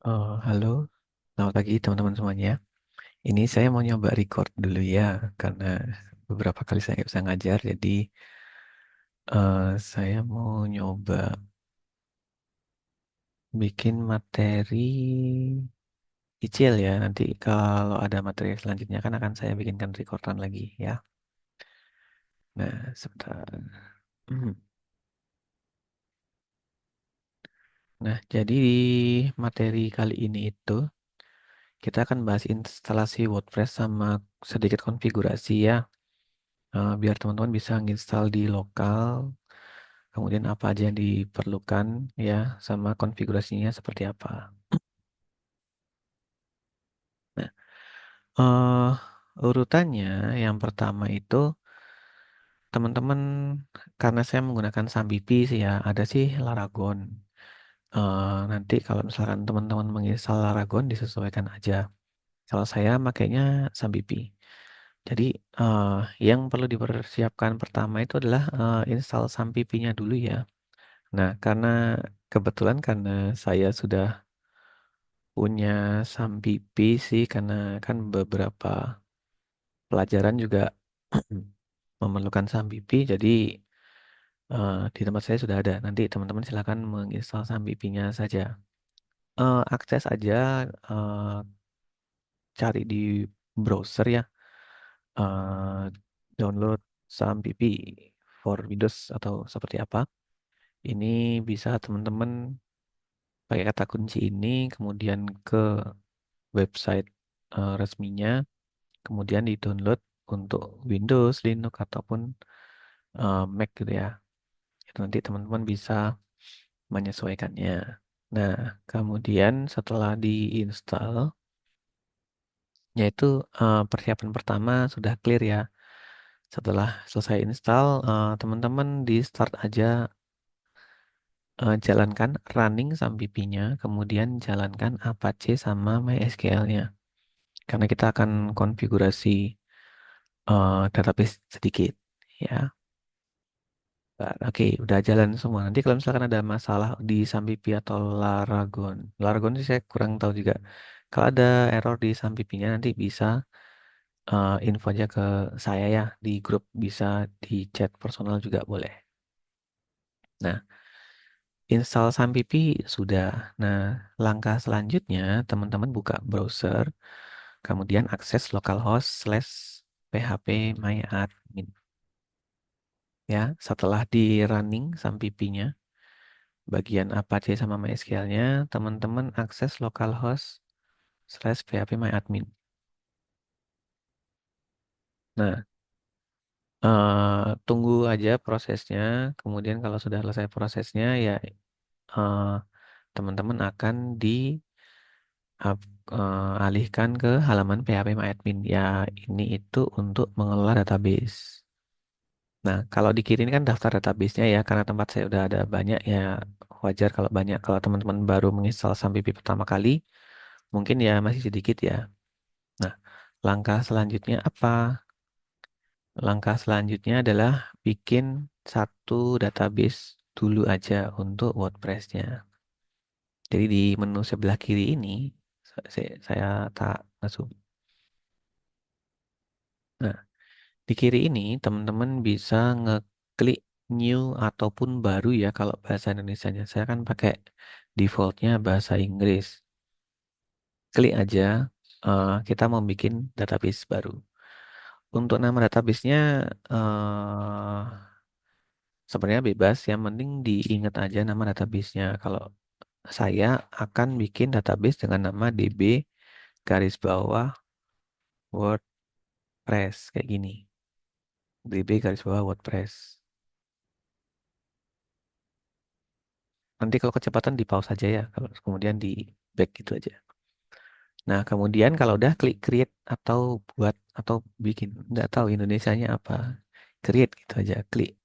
Halo, selamat pagi teman-teman semuanya. Ini saya mau nyoba record dulu ya, karena beberapa kali saya nggak bisa ngajar, jadi saya mau nyoba bikin materi kecil ya. Nanti kalau ada materi selanjutnya kan akan saya bikinkan recordan lagi ya. Nah, sebentar. Hmm. Nah, jadi di materi kali ini itu kita akan bahas instalasi WordPress sama sedikit konfigurasi ya. Biar teman-teman bisa nginstal di lokal. Kemudian apa aja yang diperlukan ya, sama konfigurasinya seperti apa. Nah, urutannya yang pertama itu teman-teman, karena saya menggunakan Sambipi sih ya, ada sih Laragon. Nanti kalau misalkan teman-teman menginstal Laragon disesuaikan aja. Kalau saya makainya Sambipi. Jadi eh, yang perlu dipersiapkan pertama itu adalah install Sambipi-nya dulu ya. Nah, kebetulan karena saya sudah punya Sambipi sih, karena kan beberapa pelajaran juga memerlukan Sambipi, jadi di tempat saya sudah ada. Nanti teman-teman silakan menginstal Sambipinya saja. Akses aja, eh, cari di browser ya, eh, download Sambipi for Windows atau seperti apa. Ini bisa teman-teman pakai kata kunci ini, kemudian ke website resminya. Kemudian di-download untuk Windows, Linux, ataupun Mac gitu ya. Itu nanti teman-teman bisa menyesuaikannya. Nah, kemudian setelah diinstal, yaitu persiapan pertama sudah clear ya. Setelah selesai install, teman-teman di start aja, jalankan running Sambipi-nya, kemudian jalankan Apache sama MySQL-nya. Karena kita akan konfigurasi database sedikit ya. Nah, oke, udah jalan semua. Nanti kalau misalkan ada masalah di Sambipi atau Laragon, Laragon sih saya kurang tahu juga. Kalau ada error di Sambipinya nanti bisa info aja ke saya ya di grup, bisa di chat personal juga boleh. Nah, install Sambipi sudah. Nah, langkah selanjutnya teman-teman buka browser, kemudian akses localhost slash php myadmin. Ya, setelah di running Sambipinya, bagian Apache sama MySQL-nya, teman-teman akses localhost slash phpMyAdmin. Nah, tunggu aja prosesnya. Kemudian kalau sudah selesai prosesnya, ya eh, teman-teman akan alihkan ke halaman phpMyAdmin. Ya, ini itu untuk mengelola database. Nah, kalau di kiri ini kan daftar database-nya ya, karena tempat saya udah ada banyak ya, wajar kalau banyak. Kalau teman-teman baru menginstal Sambipi pertama kali, mungkin ya masih sedikit ya. Nah, langkah selanjutnya apa? Langkah selanjutnya adalah bikin satu database dulu aja untuk WordPress-nya. Jadi di menu sebelah kiri ini, saya tak masuk. Nah, di kiri ini teman-teman bisa ngeklik new ataupun baru ya kalau bahasa Indonesianya. Saya kan pakai defaultnya bahasa Inggris. Klik aja, kita mau bikin database baru. Untuk nama databasenya eh sebenarnya bebas, yang penting diingat aja nama databasenya. Kalau saya akan bikin database dengan nama DB garis bawah WordPress kayak gini. DB garis bawah WordPress. Nanti kalau kecepatan di pause aja ya, kalau kemudian di back gitu aja. Nah, kemudian kalau udah klik create atau buat atau bikin, nggak tahu Indonesianya apa. Create gitu aja, klik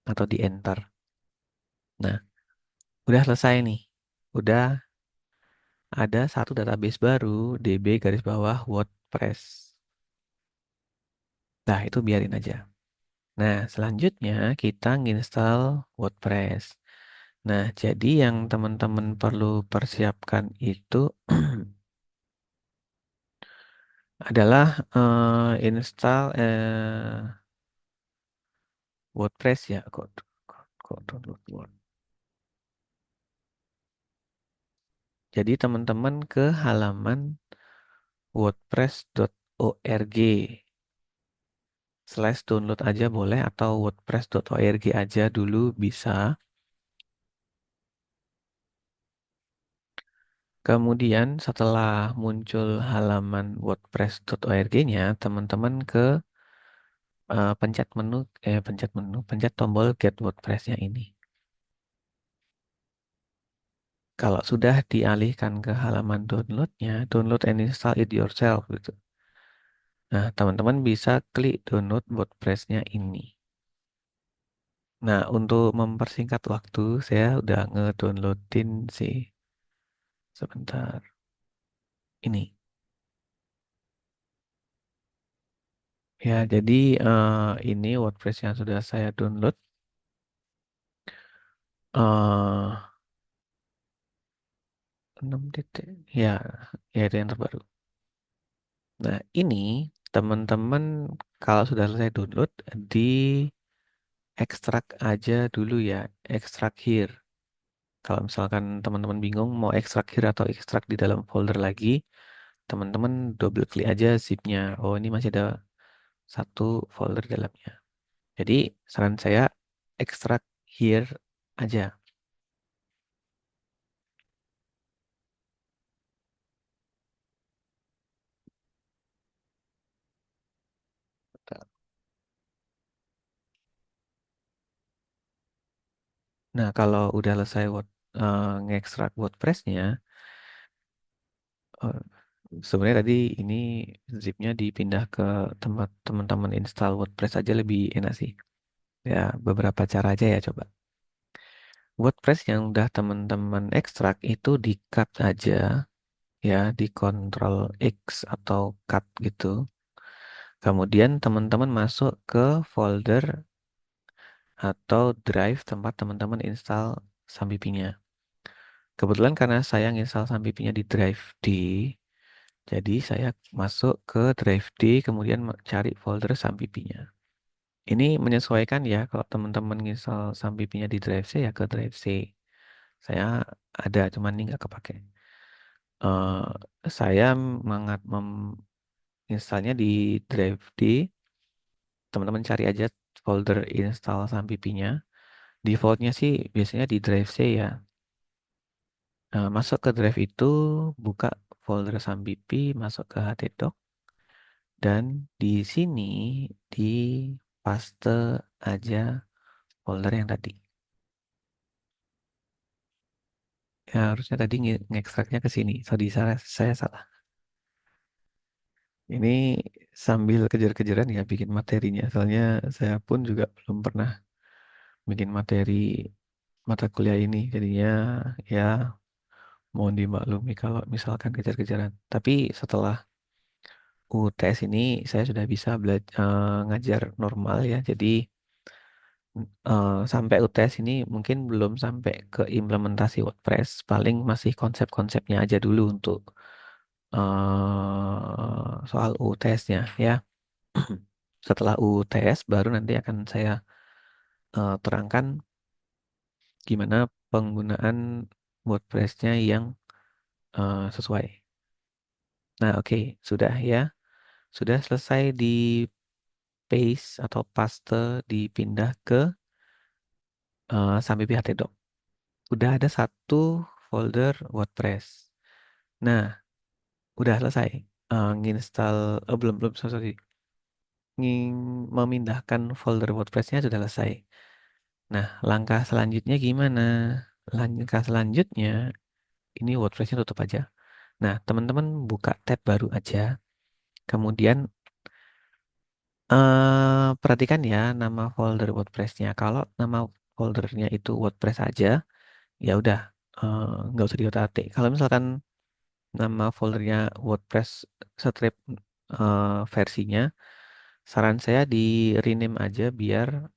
atau di enter. Nah, udah selesai nih. Udah ada satu database baru, DB garis bawah WordPress. Nah, itu biarin aja. Nah, selanjutnya kita nginstal WordPress. Nah, jadi yang teman-teman perlu persiapkan itu adalah install WordPress ya. Kok download Word. Jadi teman-teman ke halaman wordpress.org slash download aja boleh atau wordpress.org aja dulu bisa. Kemudian setelah muncul halaman wordpress.org-nya, teman-teman ke pencet tombol Get WordPress-nya ini. Kalau sudah dialihkan ke halaman download-nya, download and install it yourself gitu. Nah, teman-teman bisa klik download WordPress-nya ini. Nah, untuk mempersingkat waktu, saya udah ngedownloadin sih. Sebentar. Ini. Ya, jadi ini WordPress yang sudah saya download. eh 6 titik. Ya, ya itu yang terbaru. Nah, ini teman-teman kalau sudah selesai download, di ekstrak aja dulu ya, ekstrak here. Kalau misalkan teman-teman bingung mau ekstrak here atau ekstrak di dalam folder lagi, teman-teman double klik aja zipnya. Oh, ini masih ada satu folder dalamnya. Jadi, saran saya ekstrak here aja. Nah, kalau udah selesai ngekstrak WordPress-nya, eh, sebenarnya tadi ini zipnya dipindah ke tempat teman-teman install WordPress aja lebih enak sih. Ya, beberapa cara aja ya coba. WordPress yang udah teman-teman ekstrak itu di-cut aja ya, di Ctrl X atau cut gitu. Kemudian teman-teman masuk ke folder atau drive tempat teman-teman install Sambipinya. Kebetulan karena saya install Sambipinya di drive D, jadi saya masuk ke drive D, kemudian cari folder Sambipinya. Ini menyesuaikan ya, kalau teman-teman install Sambipinya di drive C ya ke drive C. Saya ada, cuman ini nggak kepake. Saya menginstalnya di drive D. Teman-teman cari aja folder install Sambipinya. Defaultnya sih biasanya di drive C ya. Masuk ke drive itu, buka folder Sambipi, masuk ke htdoc, dan di sini di paste aja folder yang tadi. Ya, harusnya tadi ngekstraknya ke sini. Tadi saya salah. Ini sambil kejar-kejaran ya bikin materinya. Soalnya saya pun juga belum pernah bikin materi mata kuliah ini. Jadinya ya mohon dimaklumi kalau misalkan kejar-kejaran. Tapi setelah UTS ini saya sudah bisa ngajar normal ya. Jadi sampai UTS ini mungkin belum sampai ke implementasi WordPress. Paling masih konsep-konsepnya aja dulu untuk soal UTS-nya ya. Setelah UTS baru nanti akan saya terangkan gimana penggunaan WordPress-nya yang sesuai. Nah, oke, sudah ya. Sudah selesai di paste atau paste dipindah ke sampai htdoc. Udah ada satu folder WordPress. Nah, udah selesai. Nginstal, belum belum selesai. Memindahkan folder WordPress-nya sudah selesai. Nah, langkah selanjutnya gimana? Langkah selanjutnya, ini WordPress-nya tutup aja. Nah, teman-teman buka tab baru aja. Kemudian perhatikan ya nama folder WordPress-nya. Kalau nama foldernya itu WordPress aja, ya udah nggak usah diotak-atik. Kalau misalkan nama foldernya WordPress strip versinya, saran saya di rename aja biar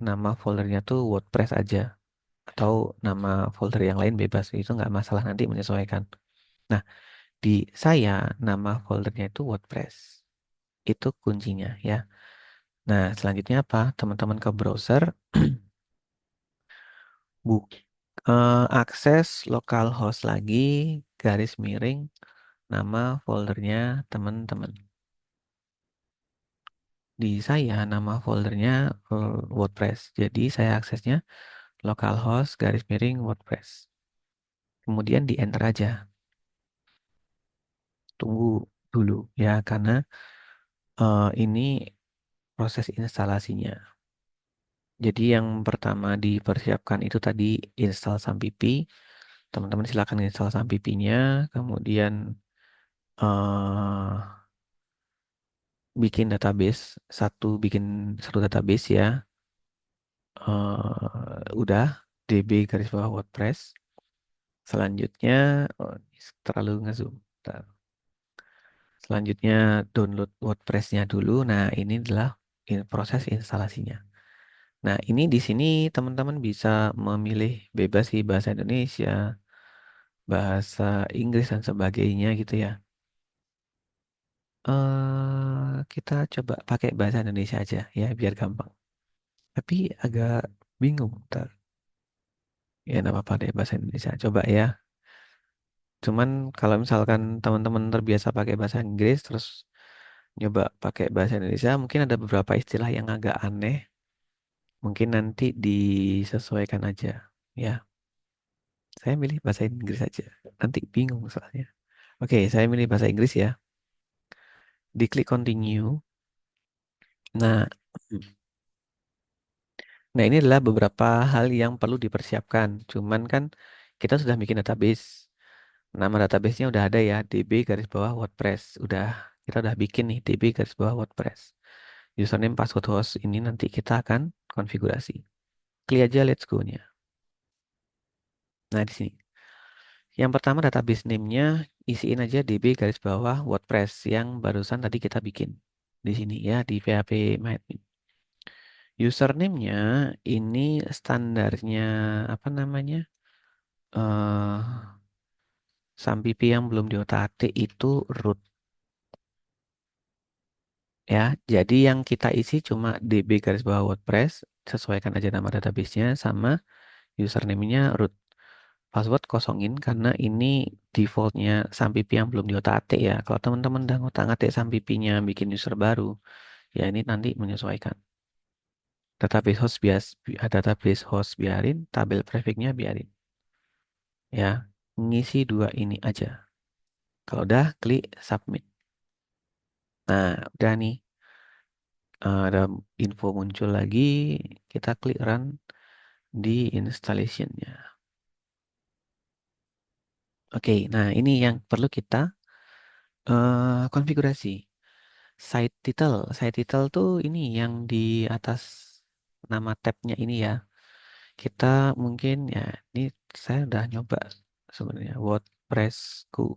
nama foldernya tuh WordPress aja. atau nama folder yang lain bebas, itu nggak masalah, nanti menyesuaikan. Nah, di saya nama foldernya itu WordPress. Itu kuncinya ya. Nah, selanjutnya apa? Teman-teman ke browser, buk, akses localhost lagi, garis miring, nama foldernya teman-teman. Di saya nama foldernya WordPress. Jadi saya aksesnya localhost garis miring WordPress. Kemudian di enter aja. Tunggu dulu ya karena ini proses instalasinya. Jadi yang pertama dipersiapkan itu tadi install SAMPP. Teman-teman silakan install SAMPP-nya, kemudian eh bikin database bikin satu database ya. Udah DB garis bawah WordPress. Selanjutnya oh, ini terlalu ngezoom. Bentar. Selanjutnya download WordPress-nya dulu. Nah, ini adalah proses instalasinya. Nah, ini di sini teman-teman bisa memilih bebas sih bahasa Indonesia, bahasa Inggris dan sebagainya gitu ya. Kita coba pakai bahasa Indonesia aja ya biar gampang. Tapi agak bingung. Ntar. Ya, nggak apa-apa deh bahasa Indonesia. Coba ya. Cuman kalau misalkan teman-teman terbiasa pakai bahasa Inggris terus nyoba pakai bahasa Indonesia, mungkin ada beberapa istilah yang agak aneh. Mungkin nanti disesuaikan aja. Ya, saya milih bahasa Inggris aja. Nanti bingung soalnya. Oke, saya milih bahasa Inggris ya. Diklik continue. Nah, nah ini adalah beberapa hal yang perlu dipersiapkan. Cuman kan kita sudah bikin database. Nama databasenya udah ada ya, DB garis bawah WordPress. Kita udah bikin nih DB garis bawah WordPress. Username, password host ini nanti kita akan konfigurasi. Klik aja let's go-nya. Nah, di sini. Yang pertama database name-nya isiin aja DB garis bawah WordPress yang barusan tadi kita bikin. Di sini ya, di PHP MyAdmin. Username-nya ini standarnya apa namanya? eh SAMPP yang belum diotak-atik itu root ya. Jadi yang kita isi cuma DB garis bawah WordPress, sesuaikan aja nama database-nya sama username-nya root. Password kosongin karena ini defaultnya SAMPP yang belum diotak-atik ya. Kalau teman-teman udah ngotak-ngatik SAMPP-nya bikin user baru, ya ini nanti menyesuaikan. Database host biarin, tabel prefix-nya biarin. Ya, ngisi dua ini aja. Kalau udah, klik submit. Nah, udah nih. Ada info muncul lagi. Kita klik run di installation-nya. Oke, nah ini yang perlu kita konfigurasi. Site title tuh ini yang di atas nama tab-nya ini ya. Kita mungkin ya, ini saya udah nyoba sebenarnya WordPress-ku.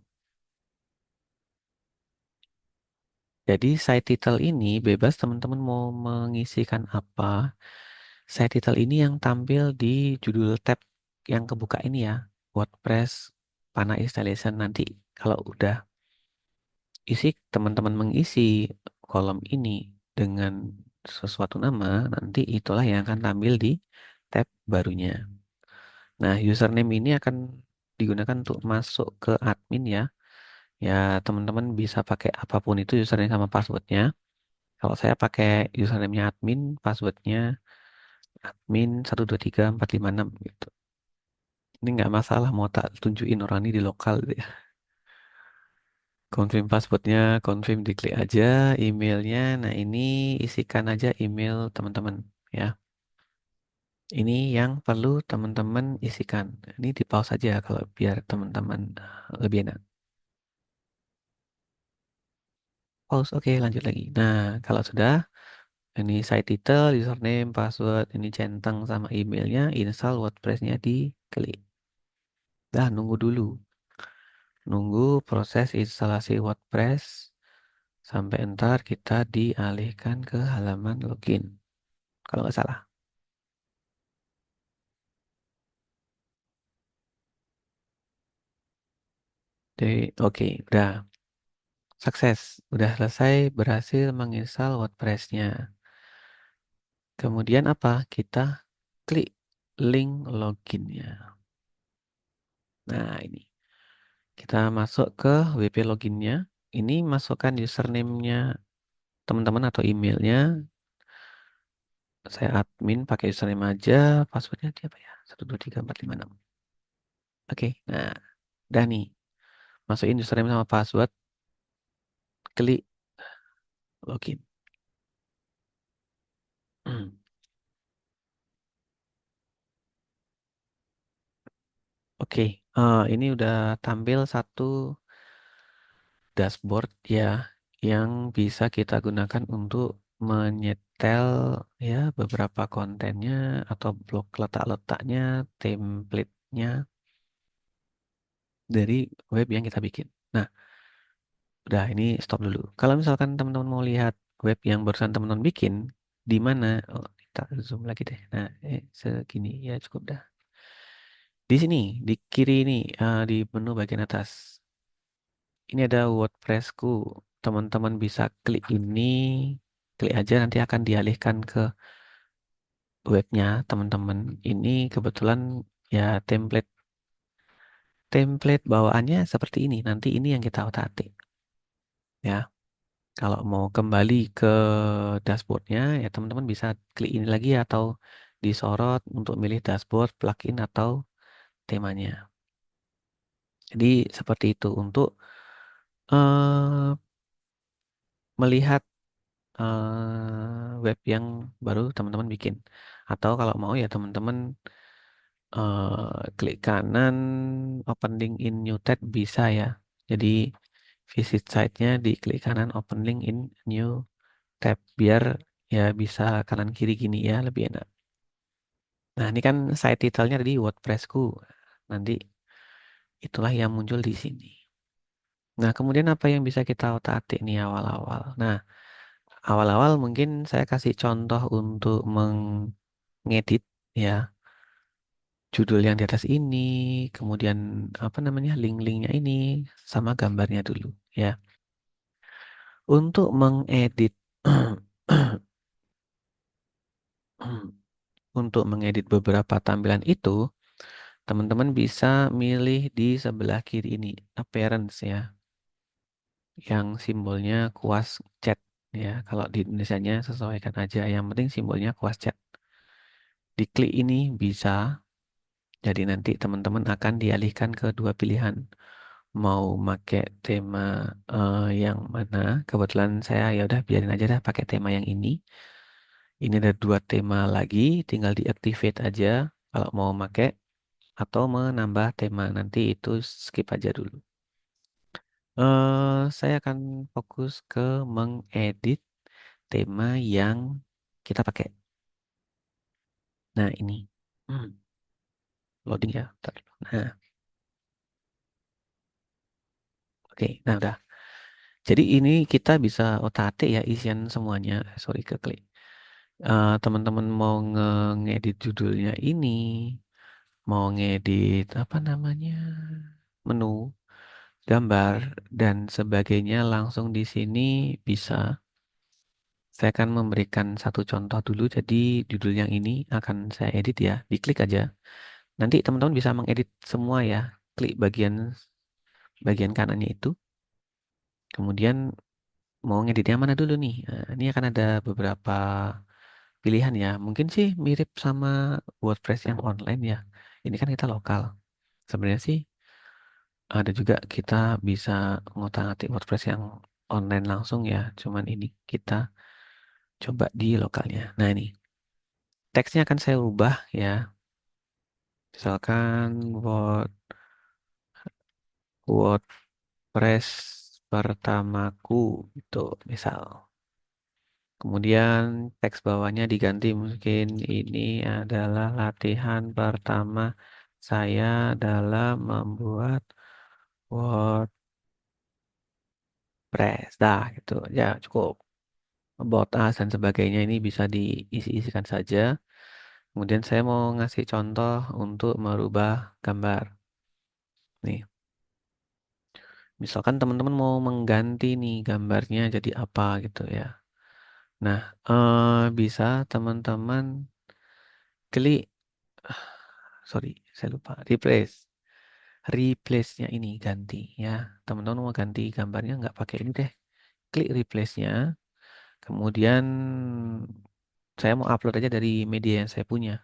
Jadi site title ini bebas teman-teman mau mengisikan apa. Site title ini yang tampil di judul tab yang kebuka ini ya. WordPress Pana Installation nanti kalau udah isi teman-teman mengisi kolom ini dengan sesuatu nama, nanti itulah yang akan tampil di tab barunya. Nah, username ini akan digunakan untuk masuk ke admin ya. Ya, teman-teman bisa pakai apapun itu username sama passwordnya. Kalau saya pakai username-nya admin, passwordnya admin 123456 gitu. Ini nggak masalah mau tak tunjukin orang ini di lokal gitu ya. Confirm passwordnya, confirm diklik aja, emailnya. Nah ini isikan aja email teman-teman ya. Ini yang perlu teman-teman isikan. Ini di pause aja kalau biar teman-teman lebih enak. Pause, oke lanjut lagi. Nah kalau sudah, ini site title, username, password, ini centang sama emailnya, install WordPress-nya diklik. Dah nunggu dulu. Nunggu proses instalasi WordPress sampai entar kita dialihkan ke halaman login. Kalau nggak salah. Jadi, oke, udah sukses. Udah selesai berhasil menginstal WordPress-nya. Kemudian apa? Kita klik link loginnya. Nah, ini. Kita masuk ke WP loginnya. Ini masukkan username-nya teman-teman atau emailnya. Saya admin pakai username aja. Passwordnya dia apa ya? 123456. Oke, nah, udah nih. Masukin username sama password. Klik login. Oke, ini udah tampil satu dashboard ya yang bisa kita gunakan untuk menyetel ya beberapa kontennya atau blok letak-letaknya, template-nya dari web yang kita bikin. Nah, udah ini stop dulu. Kalau misalkan teman-teman mau lihat web yang barusan teman-teman bikin, di mana? Oh, kita zoom lagi deh. Nah, segini ya cukup dah. Di sini, di kiri ini, di menu bagian atas. Ini ada WordPressku. Teman-teman bisa klik ini, klik aja nanti akan dialihkan ke webnya teman-teman. Ini kebetulan ya template bawaannya seperti ini. Nanti ini yang kita otak-atik ya. Kalau mau kembali ke dashboardnya ya teman-teman bisa klik ini lagi atau disorot untuk milih dashboard, plugin atau temanya. Jadi seperti itu untuk eh, melihat web yang baru teman-teman bikin. Atau kalau mau ya teman-teman klik kanan open link in new tab bisa ya. Jadi visit site-nya di klik kanan open link in new tab biar ya bisa kanan kiri gini ya lebih enak. Nah ini kan site title-nya tadi WordPress-ku. Nanti itulah yang muncul di sini. Nah kemudian apa yang bisa kita otak-atik nih awal-awal. Nah awal-awal mungkin saya kasih contoh untuk mengedit ya judul yang di atas ini, kemudian apa namanya link-linknya ini, sama gambarnya dulu ya. Untuk mengedit untuk mengedit beberapa tampilan itu, teman-teman bisa milih di sebelah kiri ini, appearance ya, yang simbolnya kuas chat ya. Kalau di Indonesianya sesuaikan aja, yang penting simbolnya kuas chat. Diklik ini bisa, jadi nanti teman-teman akan dialihkan ke dua pilihan. Mau pakai tema yang mana? Kebetulan saya ya udah biarin aja dah pakai tema yang ini. Ini ada dua tema lagi, tinggal diactivate aja kalau mau pakai atau menambah tema nanti itu skip aja dulu. Saya akan fokus ke mengedit tema yang kita pakai. Nah ini, loading ya. Bentar dulu. Nah, oke, nah udah. Jadi ini kita bisa otak-atik ya isian semuanya. Sorry keklik. Teman-teman mau ngedit judulnya ini, mau ngedit apa namanya, menu, gambar, dan sebagainya langsung di sini bisa. Saya akan memberikan satu contoh dulu, jadi judul yang ini akan saya edit ya, diklik aja. Nanti teman-teman bisa mengedit semua ya, klik bagian kanannya itu, kemudian mau ngedit yang mana dulu nih. Nah, ini akan ada beberapa pilihan ya. Mungkin sih mirip sama WordPress yang online ya. Ini kan kita lokal. Sebenarnya sih ada juga kita bisa ngotak-ngatik WordPress yang online langsung ya. Cuman ini kita coba di lokalnya. Nah ini teksnya akan saya ubah ya. Misalkan WordPress pertamaku itu misal. Kemudian teks bawahnya diganti mungkin ini adalah latihan pertama saya dalam membuat WordPress. Dah gitu ya cukup. About us dan sebagainya ini bisa diisi-isikan saja. Kemudian saya mau ngasih contoh untuk merubah gambar. Nih, Misalkan teman-teman mau mengganti nih gambarnya jadi apa gitu ya. Nah, bisa teman-teman klik, sorry, saya lupa, replace-nya ini ganti ya. Teman-teman mau ganti gambarnya nggak pakai ini deh. Klik replace-nya. Kemudian saya mau upload aja dari media yang saya punya.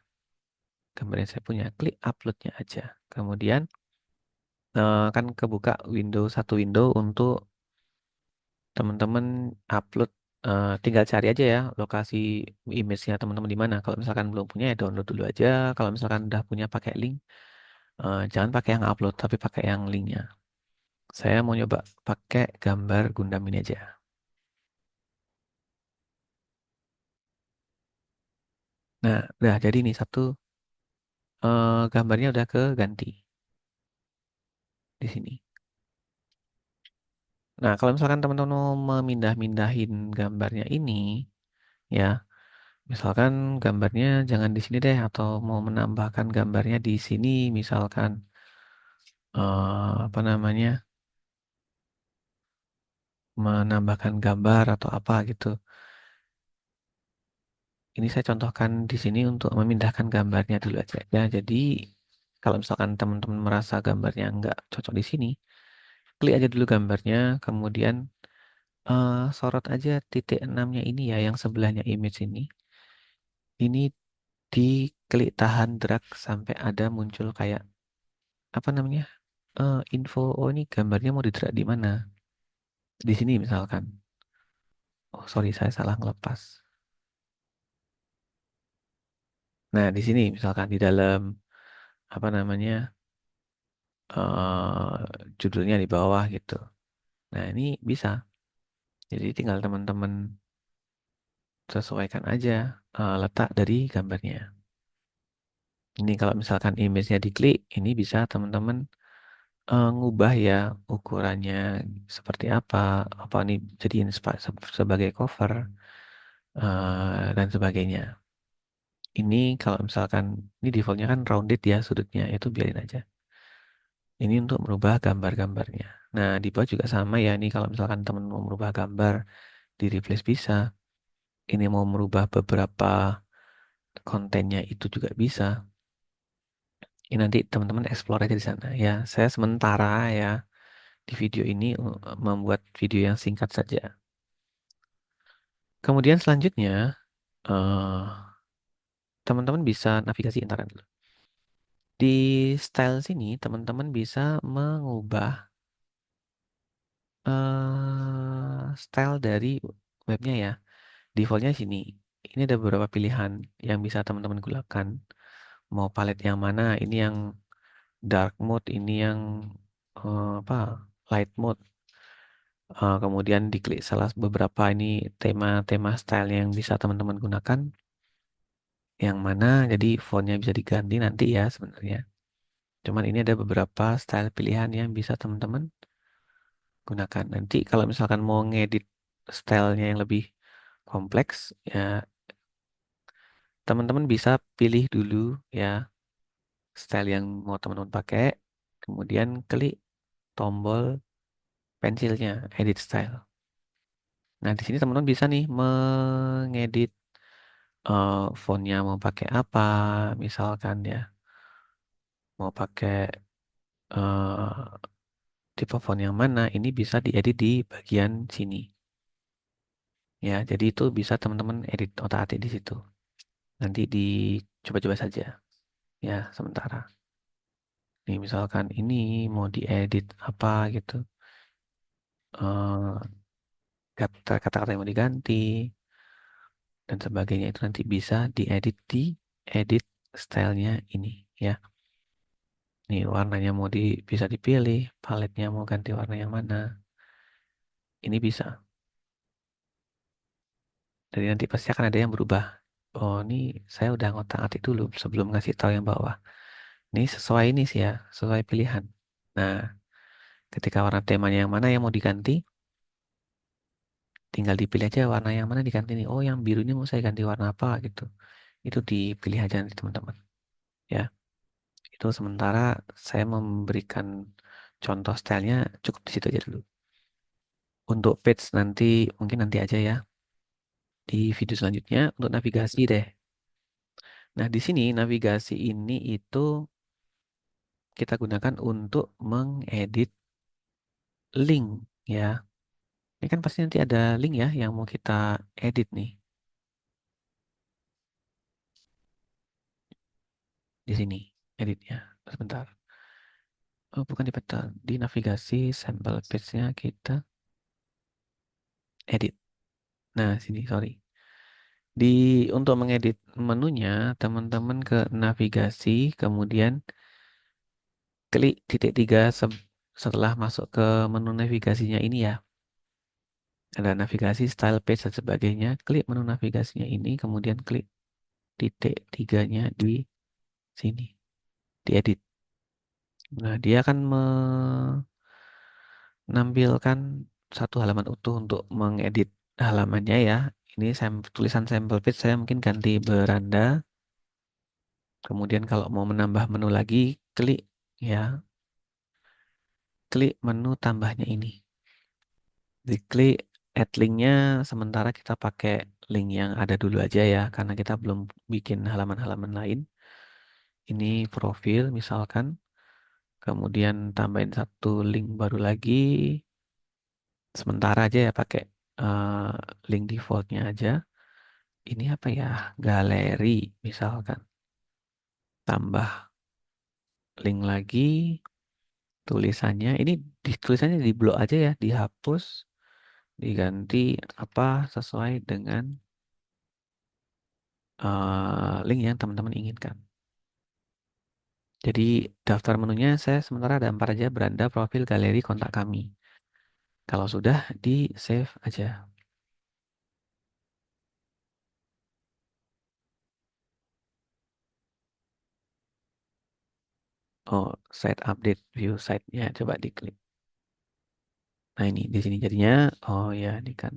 Gambar yang saya punya, klik uploadnya aja. Kemudian kan kebuka satu window untuk teman-teman upload. Tinggal cari aja ya lokasi image-nya teman-teman di mana. Kalau misalkan belum punya ya download dulu aja. Kalau misalkan udah punya pakai link, jangan pakai yang upload tapi pakai yang linknya. Saya mau nyoba pakai gambar Gundam ini aja. Nah, udah jadi nih satu, gambarnya udah keganti di sini. Nah, kalau misalkan teman-teman mau memindah-mindahin gambarnya ini, ya, misalkan gambarnya jangan di sini deh, atau mau menambahkan gambarnya di sini, misalkan apa namanya, menambahkan gambar atau apa gitu. Ini saya contohkan di sini untuk memindahkan gambarnya dulu aja. Ya, jadi kalau misalkan teman-teman merasa gambarnya nggak cocok di sini, klik aja dulu gambarnya, kemudian sorot aja titik enamnya ini ya, yang sebelahnya image ini. Ini diklik tahan drag sampai ada muncul kayak apa namanya, info. Oh, ini gambarnya mau di drag di mana? Di sini misalkan. Oh, sorry, saya salah ngelepas. Nah, di sini misalkan di dalam apa namanya, judulnya di bawah gitu. Nah, ini bisa. Jadi tinggal teman-teman sesuaikan aja letak dari gambarnya. Ini kalau misalkan image-nya diklik, ini bisa teman-teman ngubah ya ukurannya seperti apa nih jadiin sebagai cover dan sebagainya. Ini kalau misalkan ini defaultnya kan rounded ya sudutnya, itu biarin aja. Ini untuk merubah gambar-gambarnya. Nah, di bawah juga sama ya. Ini kalau misalkan teman mau merubah gambar di replace bisa. Ini mau merubah beberapa kontennya itu juga bisa. Ini nanti teman-teman explore aja di sana ya. Saya sementara ya di video ini membuat video yang singkat saja. Kemudian selanjutnya eh teman-teman bisa navigasi internet dulu. Di style sini teman-teman bisa mengubah style dari webnya ya. Defaultnya sini. Ini ada beberapa pilihan yang bisa teman-teman gunakan. Mau palet yang mana? Ini yang dark mode, ini yang apa? Light mode. Kemudian diklik salah beberapa ini tema-tema style yang bisa teman-teman gunakan. Yang mana jadi fontnya bisa diganti nanti ya sebenarnya. Cuman ini ada beberapa style pilihan yang bisa teman-teman gunakan. Nanti kalau misalkan mau ngedit stylenya yang lebih kompleks, ya teman-teman bisa pilih dulu ya style yang mau teman-teman pakai. Kemudian klik tombol pensilnya, edit style. Nah, di sini teman-teman bisa nih mengedit fontnya mau pakai apa, misalkan ya, mau pakai tipe font yang mana, ini bisa diedit di bagian sini. Ya, jadi itu bisa teman-teman edit otak-atik di situ. Nanti dicoba-coba saja. Ya, sementara. Nih, misalkan ini mau diedit apa gitu. eh kata-kata yang mau diganti dan sebagainya itu nanti bisa diedit di edit stylenya ini ya. Nih warnanya bisa dipilih, paletnya mau ganti warna yang mana. Ini bisa. Jadi nanti pasti akan ada yang berubah. Oh, ini saya udah ngotak-atik dulu sebelum ngasih tahu yang bawah. Ini sesuai ini sih ya, sesuai pilihan. Nah, ketika warna temanya yang mana yang mau diganti, tinggal dipilih aja warna yang mana diganti nih. Oh, yang biru ini mau saya ganti warna apa gitu. Itu dipilih aja nanti teman-teman. Ya, itu sementara saya memberikan contoh stylenya cukup di situ aja dulu. Untuk page nanti mungkin nanti aja ya di video selanjutnya untuk navigasi deh. Nah, di sini navigasi ini itu kita gunakan untuk mengedit link ya. Ini kan pasti nanti ada link ya yang mau kita edit nih di sini editnya. Sebentar. Oh, bukan di peta, di navigasi sampel page-nya kita edit. Nah, sini sorry. Di untuk mengedit menunya, teman-teman ke navigasi, kemudian klik titik tiga setelah masuk ke menu navigasinya ini ya. Ada navigasi, style page dan sebagainya. Klik menu navigasinya ini, kemudian klik titik tiganya di sini, diedit. Nah, dia akan menampilkan satu halaman utuh untuk mengedit halamannya ya. Ini tulisan sampel page saya mungkin ganti beranda. Kemudian kalau mau menambah menu lagi, klik ya, klik menu tambahnya ini. Diklik add linknya, sementara kita pakai link yang ada dulu aja ya, karena kita belum bikin halaman-halaman lain. Ini profil misalkan, kemudian tambahin satu link baru lagi, sementara aja ya pakai eh, link defaultnya aja. Ini apa ya, galeri misalkan. Tambah link lagi, tulisannya, ini tulisannya di blok aja ya, dihapus, diganti apa sesuai dengan link yang teman-teman inginkan. Jadi daftar menunya saya sementara ada 4 aja, beranda, profil, galeri, kontak kami. Kalau sudah di save aja. Oh, site update view site-nya coba diklik. Nah ini di sini jadinya, oh ya ini kan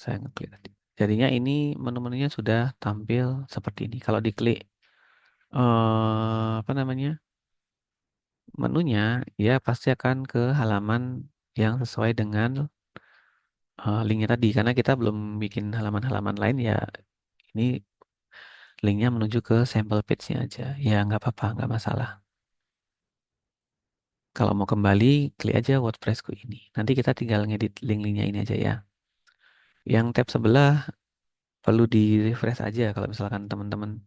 saya ngeklik tadi. Jadinya ini menu-menunya sudah tampil seperti ini. Kalau diklik apa namanya menunya, ya pasti akan ke halaman yang sesuai dengan linknya tadi. Karena kita belum bikin halaman-halaman lain ya. Ini linknya menuju ke sampel page-nya aja. Ya nggak apa-apa, nggak masalah. Kalau mau kembali, klik aja WordPressku ini. Nanti kita tinggal ngedit link-linknya ini aja ya. Yang tab sebelah perlu di refresh aja kalau misalkan teman-teman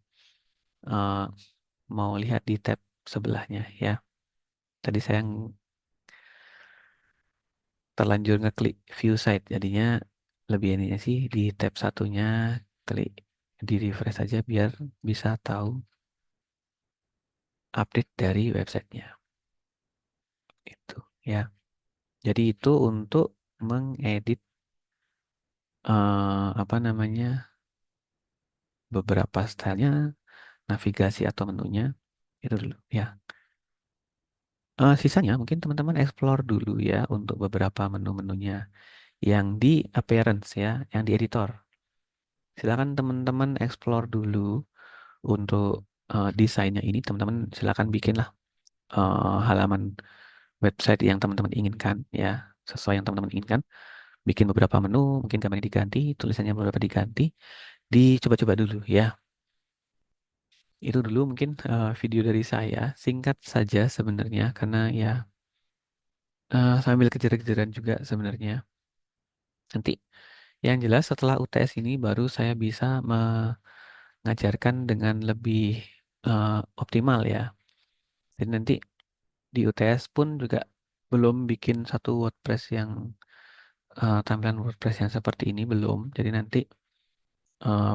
eh, mau lihat di tab sebelahnya ya. Tadi saya terlanjur ngeklik view site, jadinya lebih ininya sih di tab satunya klik di refresh aja biar bisa tahu update dari websitenya. Itu ya. Jadi itu untuk mengedit apa namanya beberapa stylenya, navigasi atau menunya itu dulu ya. Sisanya mungkin teman-teman explore dulu ya untuk beberapa menu-menunya yang di appearance ya, yang di editor. Silakan teman-teman explore dulu untuk desainnya ini. Teman-teman silakan bikinlah halaman website yang teman-teman inginkan ya, sesuai yang teman-teman inginkan. Bikin beberapa menu, mungkin gambarnya diganti, tulisannya beberapa diganti, dicoba-coba dulu ya. Itu dulu mungkin video dari saya, singkat saja sebenarnya karena ya sambil kejar-kejaran juga sebenarnya. Nanti yang jelas setelah UTS ini baru saya bisa mengajarkan dengan lebih optimal ya. Jadi nanti di UTS pun juga belum bikin satu WordPress yang tampilan WordPress yang seperti ini belum. Jadi nanti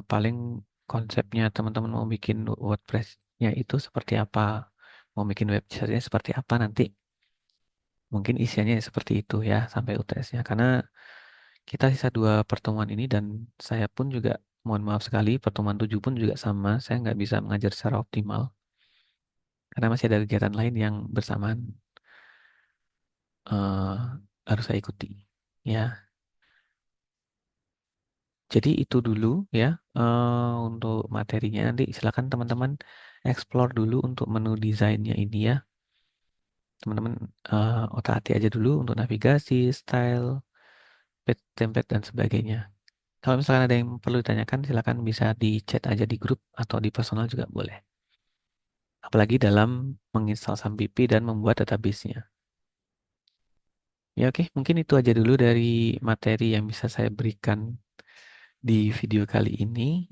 paling konsepnya teman-teman mau bikin WordPress-nya itu seperti apa, mau bikin website-nya seperti apa nanti mungkin isiannya seperti itu ya sampai UTS-nya. Karena kita sisa 2 pertemuan ini dan saya pun juga mohon maaf sekali pertemuan 7 pun juga sama. Saya nggak bisa mengajar secara optimal karena masih ada kegiatan lain yang bersamaan eh, harus saya ikuti. Ya, jadi itu dulu ya untuk materinya. Nanti silakan teman-teman explore dulu untuk menu desainnya ini ya. teman-teman otak-atik aja dulu untuk navigasi, style, template dan sebagainya. Kalau misalkan ada yang perlu ditanyakan, silakan bisa di chat aja di grup atau di personal juga boleh. Apalagi dalam menginstal SAMPP dan membuat database-nya. Ya oke, mungkin itu aja dulu dari materi yang bisa saya berikan di video kali ini.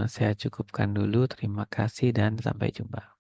Saya cukupkan dulu. Terima kasih dan sampai jumpa.